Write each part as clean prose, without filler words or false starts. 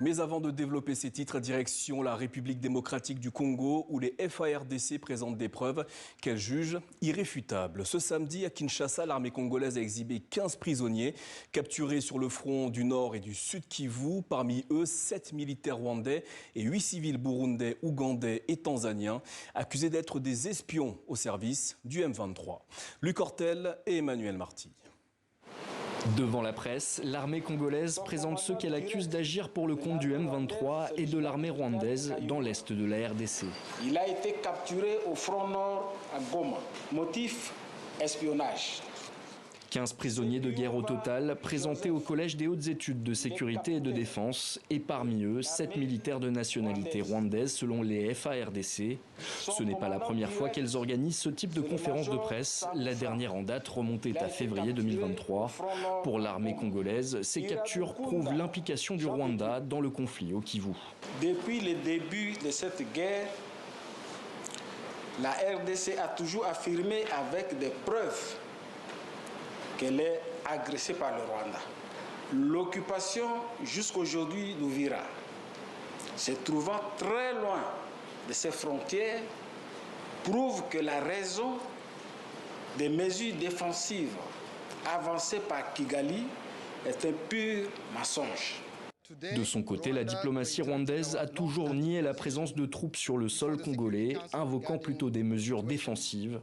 Mais avant de développer ces titres, direction la République démocratique du Congo où les FARDC présentent des preuves qu'elles jugent irréfutables. Ce samedi à Kinshasa, l'armée congolaise a exhibé 15 prisonniers capturés sur le front du Nord et du Sud Kivu. Parmi eux, 7 militaires rwandais et 8 civils burundais, ougandais et tanzaniens accusés d'être des espions au service du M23. Luc Hortel et Emmanuel Marty. Devant la presse, l'armée congolaise présente ceux qu'elle accuse d'agir pour le compte du M23 et de l'armée rwandaise dans l'est de la RDC. Il a été capturé au front nord à Goma. Motif, espionnage. 15 prisonniers de guerre au total, présentés au Collège des hautes études de sécurité et de défense, et parmi eux, 7 militaires de nationalité rwandaise selon les FARDC. Ce n'est pas la première fois qu'elles organisent ce type de conférence de presse. La dernière en date remontait à février 2023. Pour l'armée congolaise, ces captures prouvent l'implication du Rwanda dans le conflit au Kivu. Depuis le début de cette guerre, la RDC a toujours affirmé avec des preuves qu'elle est agressée par le Rwanda. L'occupation jusqu'aujourd'hui d'Uvira, se trouvant très loin de ses frontières, prouve que la raison des mesures défensives avancées par Kigali est un pur mensonge. De son côté, la diplomatie rwandaise a toujours nié la présence de troupes sur le sol congolais, invoquant plutôt des mesures défensives.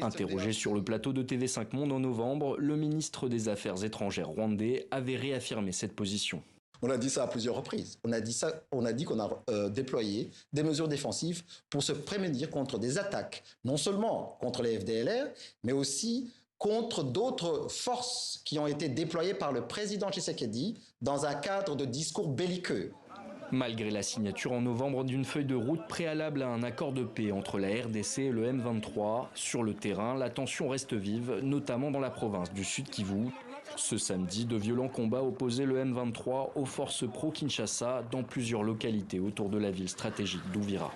Interrogé sur le plateau de TV5 Monde en novembre, le ministre des Affaires étrangères rwandais avait réaffirmé cette position. On a dit ça à plusieurs reprises. On a dit qu'on a déployé des mesures défensives pour se prémunir contre des attaques, non seulement contre les FDLR, mais aussi contre d'autres forces qui ont été déployées par le président Tshisekedi dans un cadre de discours belliqueux. Malgré la signature en novembre d'une feuille de route préalable à un accord de paix entre la RDC et le M23, sur le terrain, la tension reste vive, notamment dans la province du Sud Kivu. Ce samedi, de violents combats opposaient le M23 aux forces pro-Kinshasa dans plusieurs localités autour de la ville stratégique d'Uvira.